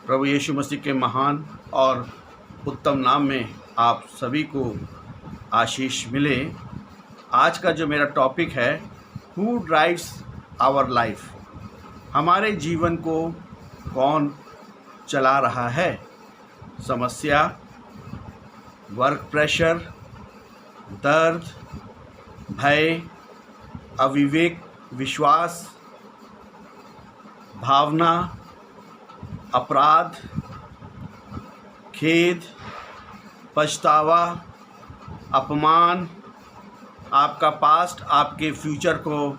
प्रभु यीशु मसीह के महान और उत्तम नाम में आप सभी को आशीष मिले। आज का जो मेरा टॉपिक है, हु ड्राइव्स आवर लाइफ, हमारे जीवन को कौन चला रहा है। समस्या, वर्क प्रेशर, दर्द, भय, अविवेक, विश्वास, भावना, अपराध, खेद, पछतावा, अपमान, आपका पास्ट आपके फ्यूचर को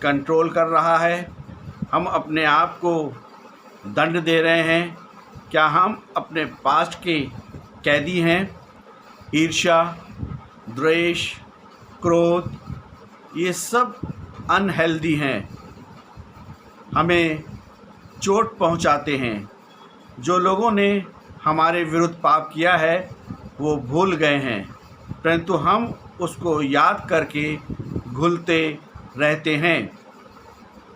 कंट्रोल कर रहा है। हम अपने आप को दंड दे रहे हैं। क्या हम अपने पास्ट के कैदी हैं? ईर्ष्या, द्वेष, क्रोध, ये सब अनहेल्दी हैं, हमें चोट पहुंचाते हैं। जो लोगों ने हमारे विरुद्ध पाप किया है वो भूल गए हैं, परंतु हम उसको याद करके घुलते रहते हैं।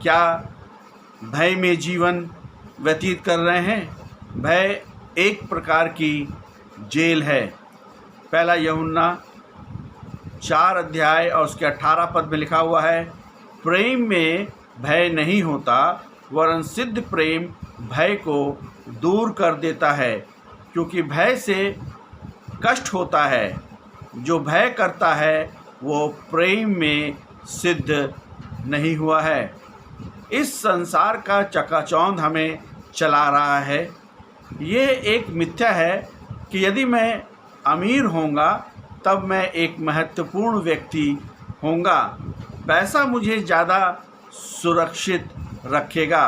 क्या भय में जीवन व्यतीत कर रहे हैं? भय एक प्रकार की जेल है। पहला यूहन्ना 4 अध्याय और उसके 18 पद में लिखा हुआ है, प्रेम में भय नहीं होता, वरन सिद्ध प्रेम भय को दूर कर देता है, क्योंकि भय से कष्ट होता है। जो भय करता है वो प्रेम में सिद्ध नहीं हुआ है। इस संसार का चकाचौंध हमें चला रहा है। ये एक मिथ्या है कि यदि मैं अमीर होऊंगा तब मैं एक महत्वपूर्ण व्यक्ति होऊंगा। पैसा मुझे ज़्यादा सुरक्षित रखेगा।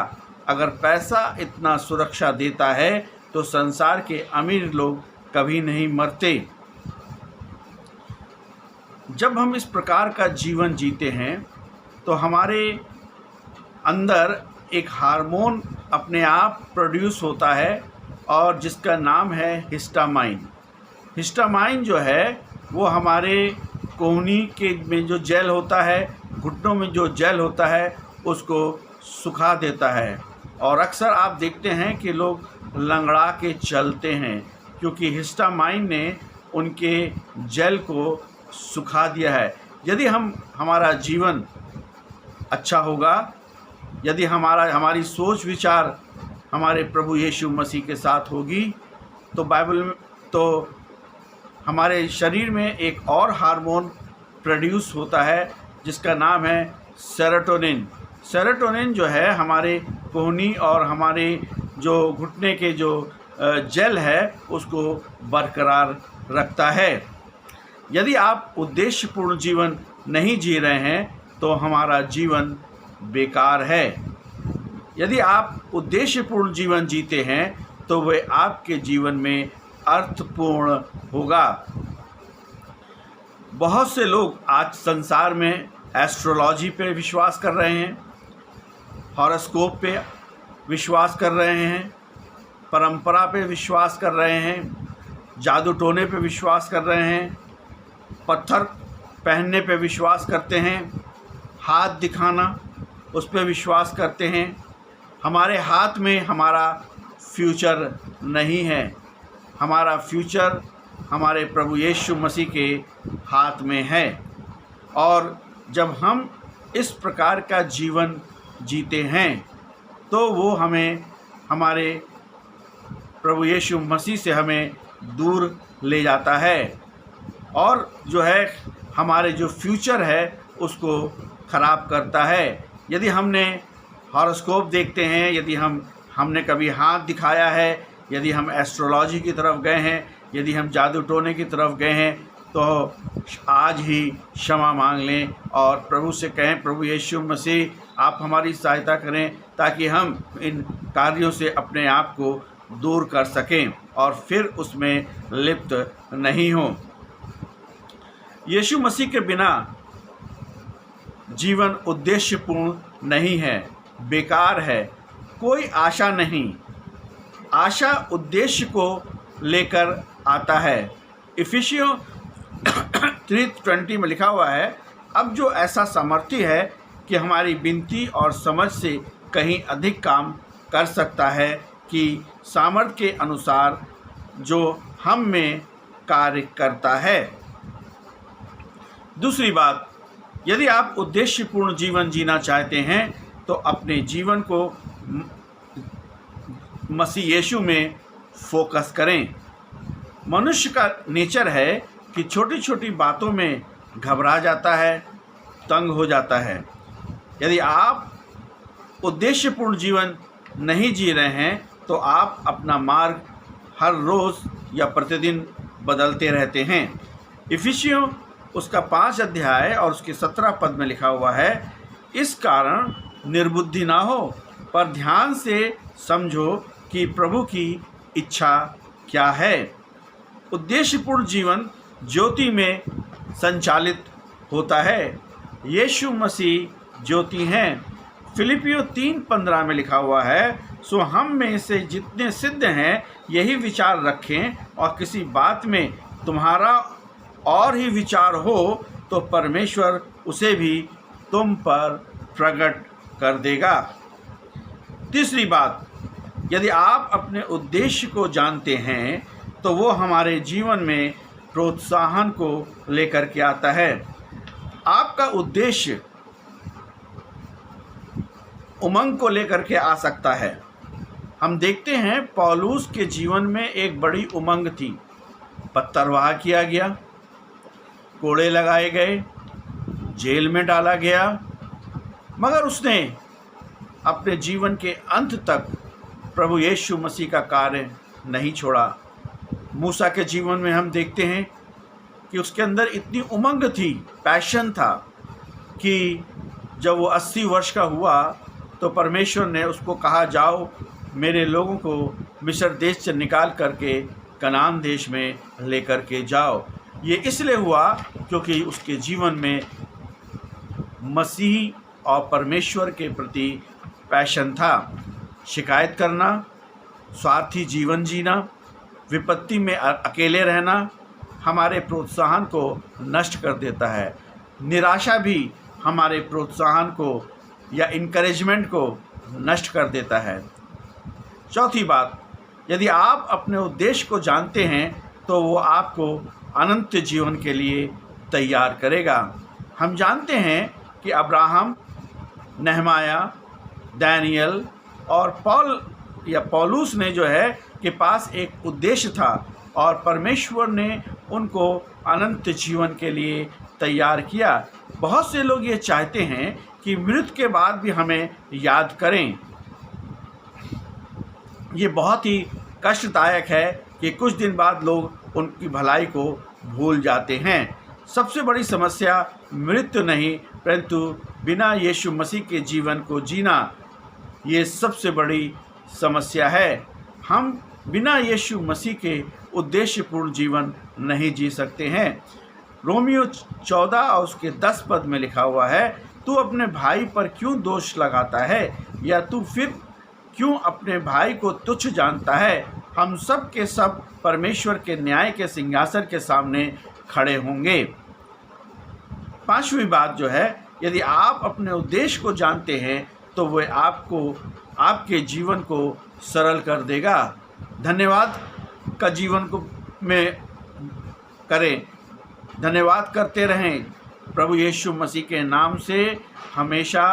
अगर पैसा इतना सुरक्षा देता है तो संसार के अमीर लोग कभी नहीं मरते। जब हम इस प्रकार का जीवन जीते हैं तो हमारे अंदर एक हार्मोन अपने आप प्रोड्यूस होता है और जिसका नाम है हिस्टामाइन। हिस्टामाइन जो है वो हमारे कोहनी के में जो जेल होता है, घुटनों में जो जेल होता है, उसको सुखा देता है। और अक्सर आप देखते हैं कि लोग लंगड़ा के चलते हैं क्योंकि हिस्टामाइन ने उनके जेल को सुखा दिया है। यदि हमारा जीवन अच्छा होगा, यदि हमारी सोच विचार हमारे प्रभु यीशु मसीह के साथ होगी, तो बाइबल में तो हमारे शरीर में एक और हार्मोन प्रोड्यूस होता है जिसका नाम है सेरोटोनिन। सेरोटोनिन जो है हमारे कोहनी और हमारे जो घुटने के जो जेल है उसको बरकरार रखता है। यदि आप उद्देश्यपूर्ण जीवन नहीं जी रहे हैं तो हमारा जीवन बेकार है। यदि आप उद्देश्यपूर्ण जीवन जीते हैं तो वह आपके जीवन में अर्थपूर्ण होगा। बहुत से लोग आज संसार में एस्ट्रोलॉजी पे विश्वास कर रहे हैं, हॉरोस्कोप पे विश्वास कर रहे हैं, परंपरा पे विश्वास कर रहे हैं, जादू टोने पे विश्वास कर रहे हैं, पत्थर पहनने पे विश्वास करते हैं, हाथ दिखाना उस पे विश्वास करते हैं। हमारे हाथ में हमारा फ्यूचर नहीं है। हमारा फ्यूचर हमारे प्रभु यीशु मसीह के हाथ में है। और जब हम इस प्रकार का जीवन जीते हैं तो वो हमें हमारे प्रभु यीशु मसीह से हमें दूर ले जाता है और जो है हमारे जो फ्यूचर है उसको ख़राब करता है। यदि हमने हॉरोस्कोप देखते हैं, यदि हमने कभी हाथ दिखाया है, यदि हम एस्ट्रोलॉजी की तरफ गए हैं, यदि हम जादू टोने की तरफ गए हैं, तो आज ही क्षमा मांग लें और प्रभु से कहें, प्रभु यीशु मसीह आप हमारी सहायता करें ताकि हम इन कार्यों से अपने आप को दूर कर सकें और फिर उसमें लिप्त नहीं हों। यीशु मसीह के बिना जीवन उद्देश्यपूर्ण नहीं है, बेकार है, कोई आशा नहीं। आशा उद्देश्य को लेकर आता है। इफिसियों 3:20 में लिखा हुआ है, अब जो ऐसा सामर्थ्य है कि हमारी विनती और समझ से कहीं अधिक काम कर सकता है, की सामर्थ्य के अनुसार जो हम में कार्य करता है। दूसरी बात, यदि आप उद्देश्यपूर्ण जीवन जीना चाहते हैं तो अपने जीवन को मसीह यीशु में फोकस करें। मनुष्य का नेचर है कि छोटी छोटी बातों में घबरा जाता है, तंग हो जाता है। यदि आप उद्देश्यपूर्ण जीवन नहीं जी रहे हैं तो आप अपना मार्ग हर रोज़ या प्रतिदिन बदलते रहते हैं। इफिसियों उसका 5 अध्याय और उसके 17 पद में लिखा हुआ है, इस कारण निर्बुद्धि ना हो, पर ध्यान से समझो कि प्रभु की इच्छा क्या है। उद्देश्यपूर्ण जीवन ज्योति में संचालित होता है। यीशु मसीह ज्योति हैं। फिलिपियों 3:15 में लिखा हुआ है, सो हम में से जितने सिद्ध हैं यही विचार रखें, और किसी बात में तुम्हारा और ही विचार हो तो परमेश्वर उसे भी तुम पर प्रकट कर देगा। तीसरी बात, यदि आप अपने उद्देश्य को जानते हैं तो वो हमारे जीवन में प्रोत्साहन को लेकर के आता है। आपका उद्देश्य उमंग को लेकर के आ सकता है। हम देखते हैं पौलुस के जीवन में एक बड़ी उमंग थी। पत्थरवाह किया गया, कोड़े लगाए गए, जेल में डाला गया, मगर उसने अपने जीवन के अंत तक प्रभु यीशु मसीह का कार्य नहीं छोड़ा। मूसा के जीवन में हम देखते हैं कि उसके अंदर इतनी उमंग थी, पैशन था, कि जब वो 80 वर्ष का हुआ तो परमेश्वर ने उसको कहा, जाओ मेरे लोगों को मिस्र देश से निकाल करके कनान देश में लेकर के जाओ। ये इसलिए हुआ क्योंकि उसके जीवन में मसीह और परमेश्वर के प्रति पैशन था। शिकायत करना, स्वार्थी जीवन जीना, विपत्ति में अकेले रहना हमारे प्रोत्साहन को नष्ट कर देता है। निराशा भी हमारे प्रोत्साहन को या इनकरेजमेंट को नष्ट कर देता है। चौथी बात, यदि आप अपने उद्देश्य को जानते हैं तो वो आपको अनंत जीवन के लिए तैयार करेगा। हम जानते हैं कि अब्राहम, नहमाया, दानियल और पौलुस ने जो है के पास एक उद्देश्य था और परमेश्वर ने उनको अनंत जीवन के लिए तैयार किया। बहुत से लोग ये चाहते हैं कि मृत्यु के बाद भी हमें याद करें। ये बहुत ही कष्टदायक है कि कुछ दिन बाद लोग उनकी भलाई को भूल जाते हैं। सबसे बड़ी समस्या मृत्यु नहीं, परंतु बिना यीशु मसीह के जीवन को जीना, ये सबसे बड़ी समस्या है। हम बिना यीशु मसीह के उद्देश्यपूर्ण जीवन नहीं जी सकते हैं। रोमियो 14 और उसके 10 पद में लिखा हुआ है, तू अपने भाई पर क्यों दोष लगाता है, या तू फिर क्यों अपने भाई को तुच्छ जानता है। हम सब के सब परमेश्वर के न्याय के सिंहासन के सामने खड़े होंगे। पांचवी बात जो है, यदि आप अपने उद्देश्य को जानते हैं तो वह आपको आपके जीवन को सरल कर देगा। धन्यवाद का जीवन को में करें, धन्यवाद करते रहें। प्रभु यीशु मसीह के नाम से हमेशा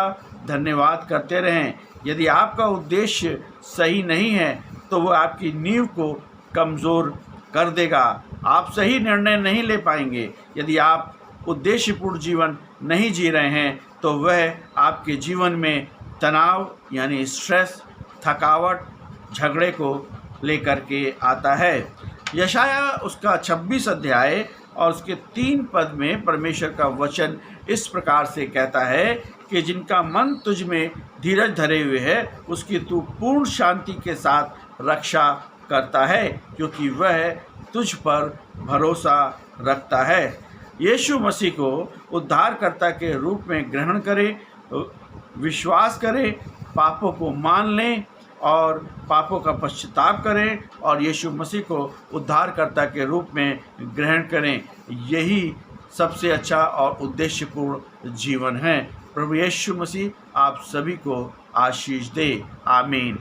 धन्यवाद करते रहें। यदि आपका उद्देश्य सही नहीं है तो वह आपकी नींव को कमज़ोर कर देगा। आप सही निर्णय नहीं ले पाएंगे। यदि आप उद्देश्यपूर्ण जीवन नहीं जी रहे हैं तो वह आपके जीवन में तनाव यानी स्ट्रेस, थकावट, झगड़े को लेकर के आता है। यशाया उसका 26 अध्याय और उसके 3 पद में परमेश्वर का वचन इस प्रकार से कहता है कि जिनका मन तुझ में धीरज धरे हुए है उसकी तू पूर्ण शांति के साथ रक्षा करता है, क्योंकि वह तुझ पर भरोसा रखता है। यीशु मसीह को उद्धारकर्ता के रूप में ग्रहण करें, विश्वास करें, पापों को मान लें और पापों का पश्चाताप करें और यीशु मसीह को उद्धारकर्ता के रूप में ग्रहण करें। यही सबसे अच्छा और उद्देश्यपूर्ण जीवन है। प्रभु यीशु मसीह आप सभी को आशीष दे। आमीन।